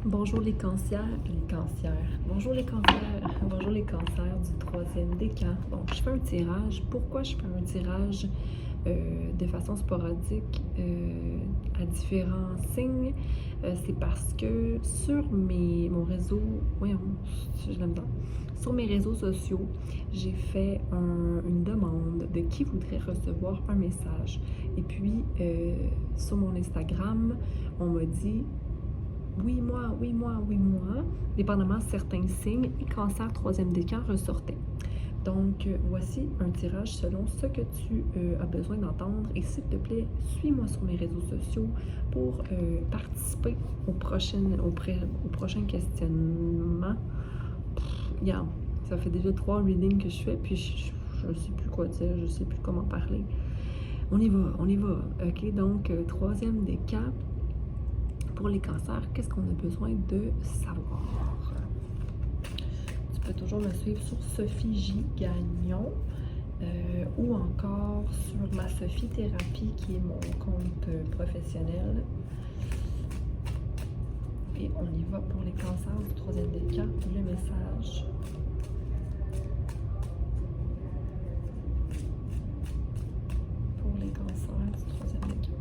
Bonjour les cancers, bonjour les cancers, bonjour les cancers du troisième décan. Donc, je fais un tirage. Pourquoi je fais un tirage de façon sporadique à différents signes? C'est parce que sur mon réseau, voyons, je l'aime bien. Sur mes réseaux sociaux, j'ai fait une demande de qui voudrait recevoir un message. Et puis, sur mon Instagram, on m'a dit oui, moi, oui, moi, oui, moi, dépendamment de certains signes, et cancer troisième décan ressortait. Donc, voici un tirage selon ce que tu as besoin d'entendre. Et s'il te plaît, suis-moi sur mes réseaux sociaux pour participer au prochain questionnement. Regarde, ça fait déjà 3 readings que je fais, puis je ne sais plus quoi dire, je ne sais plus comment parler. On y va. OK, donc, troisième décan. Pour les cancers, qu'est-ce qu'on a besoin de savoir? Tu peux toujours me suivre sur Sophie J. Gagnon ou encore sur ma Sophie Thérapie qui est mon compte professionnel. Et on y va pour les cancers du troisième décan, le message. Pour les cancers du troisième décan.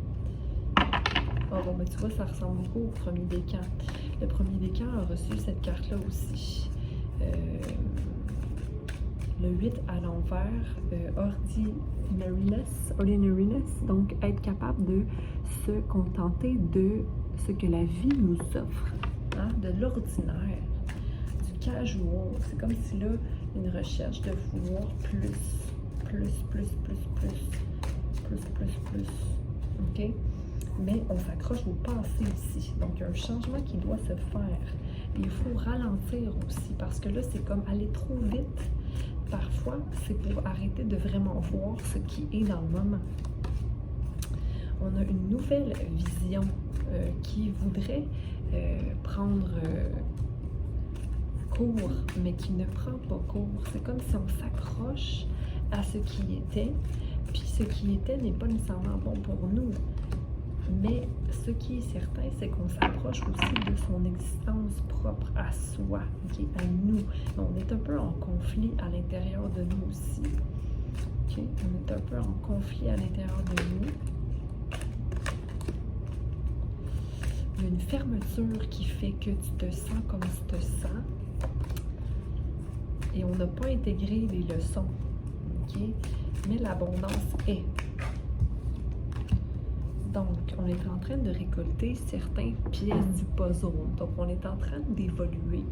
Oh, bon, ben, tu vois, ça ressemble beaucoup au premier décan. Le premier décan a reçu cette carte-là aussi. Le 8 à l'envers, ordinariness, donc être capable de se contenter de ce que la vie nous offre, hein, de l'ordinaire, du casual. C'est comme si là, une recherche de vouloir plus. OK? Mais on s'accroche au passé ici. Donc, il y a un changement qui doit se faire. Et il faut ralentir aussi parce que là, c'est comme aller trop vite. Parfois, c'est pour arrêter de vraiment voir ce qui est dans le moment. On a une nouvelle vision qui voudrait prendre cours, mais qui ne prend pas cours. C'est comme si on s'accroche à ce qui était, puis ce qui était n'est pas nécessairement bon pour nous. Mais ce qui est certain, c'est qu'on s'approche aussi de son existence propre à soi, okay, à nous. On est un peu en conflit à l'intérieur de nous aussi. Okay? On est un peu en conflit à l'intérieur de nous. Il y a une fermeture qui fait que tu te sens comme tu te sens. Et on n'a pas intégré les leçons. Okay? Mais l'abondance est. Donc, on est en train de récolter certaines pièces du puzzle. Donc, on est en train d'évoluer.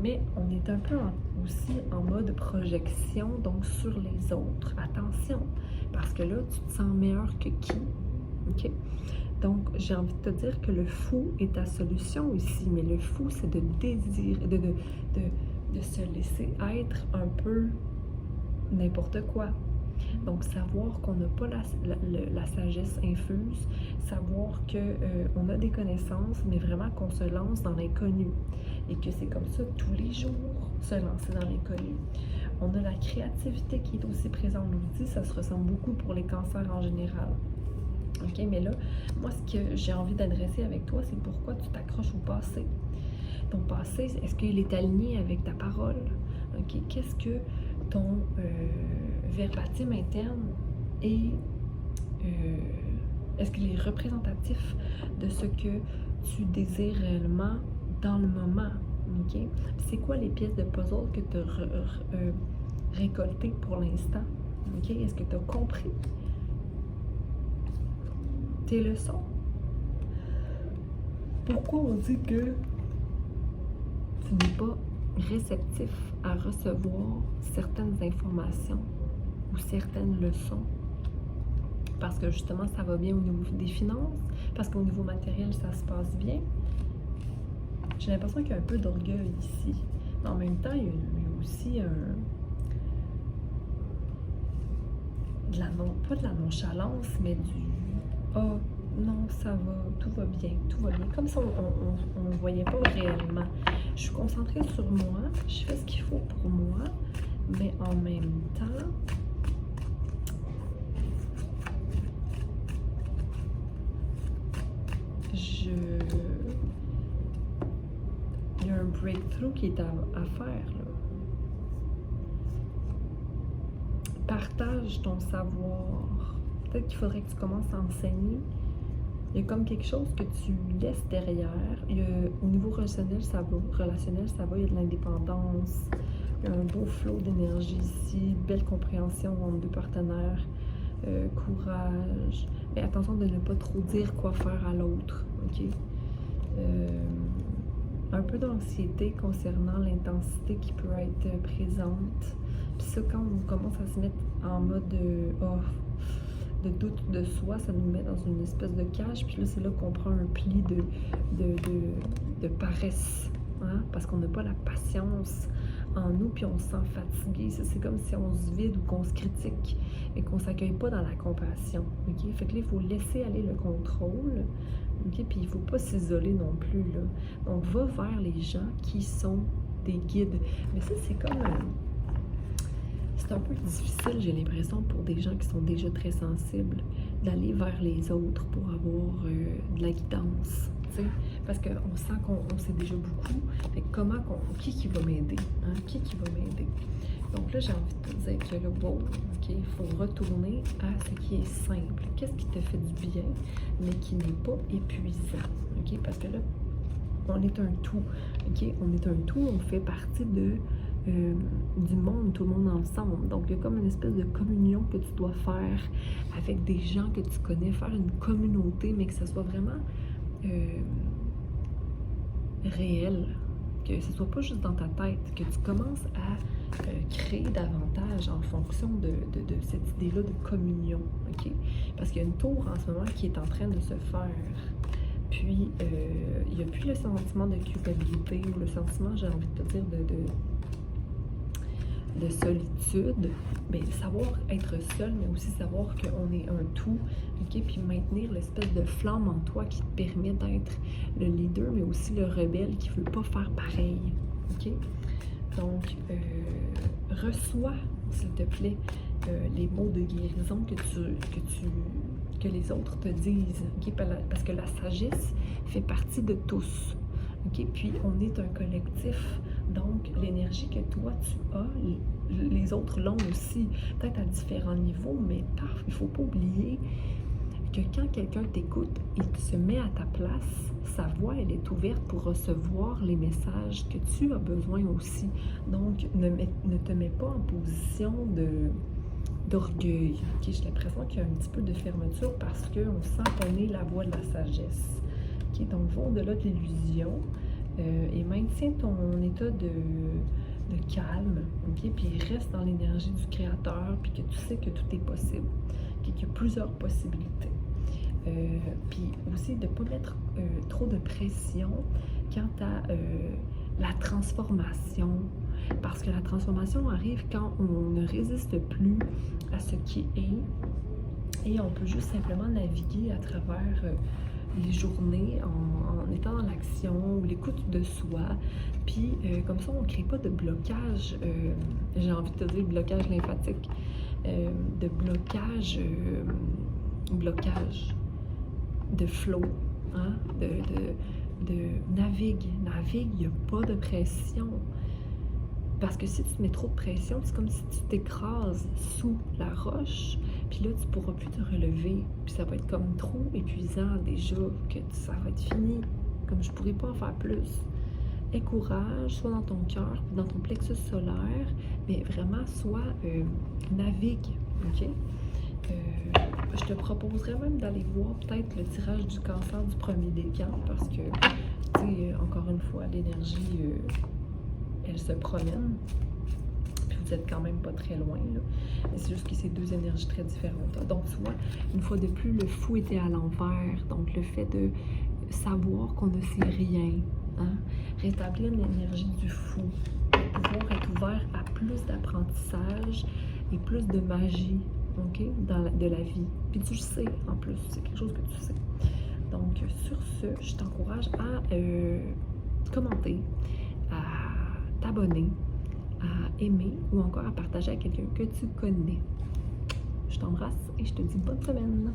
Mais on est un peu aussi en mode projection, donc sur les autres. Attention, parce que là, tu te sens meilleur que qui? OK? Donc, j'ai envie de te dire que le fou est ta solution ici. Mais le fou, c'est de désirer, de se laisser être un peu n'importe quoi. Donc, savoir qu'on n'a pas la sagesse infuse, savoir qu'on a des connaissances, mais vraiment qu'on se lance dans l'inconnu. Et que c'est comme ça tous les jours, se lancer dans l'inconnu. On a la créativité qui est aussi présente. On nous dit, ça se ressemble beaucoup pour les cancers en général. OK, mais là, moi, ce que j'ai envie d'adresser avec toi, c'est pourquoi tu t'accroches au passé. Ton passé, est-ce qu'il est aligné avec ta parole? OK, qu'est-ce que ton verbatim interne est, est-ce qu'il est représentatif de ce que tu désires réellement dans le moment? Okay? C'est quoi les pièces de puzzle que tu as récoltées pour l'instant? Okay? Est-ce que tu as compris tes leçons? Pourquoi on dit que tu n'es pas réceptif à recevoir certaines informations ou certaines leçons? Parce que justement, ça va bien au niveau des finances, parce qu'au niveau matériel, ça se passe bien. J'ai l'impression qu'il y a un peu d'orgueil ici. Mais en même temps, il y a aussi pas de la nonchalance, mais du « Ah, non, ça va, tout va bien. » Comme si on ne voyait pas réellement. Je suis concentrée sur moi, je fais ce qu'il faut pour moi, mais en même temps, il y a un breakthrough qui est à faire, là. Partage ton savoir. Peut-être qu'il faudrait que tu commences à enseigner. Il y a comme quelque chose que tu laisses derrière. Au niveau relationnel, ça va. Il y a de l'indépendance. Il y a un beau flot d'énergie ici. Belle compréhension entre deux partenaires. Courage. Mais attention de ne pas trop dire quoi faire à l'autre. OK? Un peu d'anxiété concernant l'intensité qui peut être présente. Puis ça, quand on commence à se mettre en mode de doute de soi, ça nous met dans une espèce de cage. Puis là, c'est là qu'on prend un pli de paresse. Hein? Parce qu'on n'a pas la patience en nous, puis on se sent fatigué. Ça, c'est comme si on se vide ou qu'on se critique, mais qu'on ne s'accueille pas dans la compassion. Okay? Fait que là, il faut laisser aller le contrôle. Okay? Puis il ne faut pas s'isoler non plus, là. Donc, va vers les gens qui sont des guides. Mais ça, c'est comme... c'est un peu difficile, j'ai l'impression, pour des gens qui sont déjà très sensibles, d'aller vers les autres pour avoir de la guidance. T'sais? Parce qu'on sent qu'on sait déjà beaucoup. Fait comment qui va m'aider? Hein? Qui va m'aider? Donc là, j'ai envie de te dire que là, wow, OK, il faut retourner à ce qui est simple. Qu'est-ce qui te fait du bien, mais qui n'est pas épuisant? OK? Parce que là, on est un tout. OK? On est un tout, on fait partie du monde, tout le monde ensemble. Donc, il y a comme une espèce de communion que tu dois faire avec des gens que tu connais, faire une communauté, mais que ça soit vraiment réel, que ce soit pas juste dans ta tête, que tu commences à créer davantage en fonction de cette idée-là de communion, OK? Parce qu'il y a une tour en ce moment qui est en train de se faire. Puis, il n'y a plus le sentiment de culpabilité ou le sentiment, j'ai envie de te dire, de solitude, mais savoir être seul, mais aussi savoir qu'on est un tout, OK? Puis maintenir l'espèce de flamme en toi qui te permet d'être le leader, mais aussi le rebelle qui ne veut pas faire pareil, OK? Donc, reçois, s'il te plaît, les mots de guérison que les autres te disent, OK? Parce que la sagesse fait partie de tous, OK? Puis, on est un collectif. Donc, l'énergie que toi, tu as, les autres l'ont aussi, peut-être à différents niveaux, mais paf, il ne faut pas oublier que quand quelqu'un t'écoute et se met à ta place, sa voix, elle est ouverte pour recevoir les messages que tu as besoin aussi. Donc, ne te mets pas en position d'orgueil. Okay? J'ai l'impression qu'il y a un petit peu de fermeture parce qu'on sent qu'on est la voix de la sagesse. Okay? Donc, va au-delà de l'illusion. Et maintiens ton état de calme, okay? Puis reste dans l'énergie du créateur, puis que tu sais que tout est possible, okay? Qu'il y a plusieurs possibilités. Puis aussi de ne pas mettre trop de pression quant à la transformation, parce que la transformation arrive quand on ne résiste plus à ce qui est, et on peut juste simplement naviguer à travers les journées en étant dans l'action ou l'écoute de soi. Puis comme ça, on ne crée pas de blocage, j'ai envie de te dire blocage lymphatique, de blocage de flow, hein? de navigue, il n'y a pas de pression. Parce que si tu te mets trop de pression, c'est comme si tu t'écrases sous la roche, puis là, tu ne pourras plus te relever. Puis ça va être comme trop épuisant déjà, que ça va être fini, comme je ne pourrais pas en faire plus. Aie courage, soit dans ton cœur, dans ton plexus solaire, mais vraiment, soit navigue, OK? Je te proposerais même d'aller voir peut-être le tirage du cancer du premier décan, parce que, tu sais, encore une fois, l'énergie... elle se promène, puis vous êtes quand même pas très loin, là. Mais c'est juste que c'est deux énergies très différentes, hein. Donc, tu vois, une fois de plus, le fou était à l'envers. Donc, le fait de savoir qu'on ne sait rien, hein? Rétablir l'énergie du fou, pour pouvoir être ouvert à plus d'apprentissage et plus de magie, OK, de la vie. Puis tu le sais, en plus, c'est quelque chose que tu sais. Donc, sur ce, je t'encourage à commenter, à t'abonner, à aimer ou encore à partager à quelqu'un que tu connais. Je t'embrasse et je te dis bonne semaine.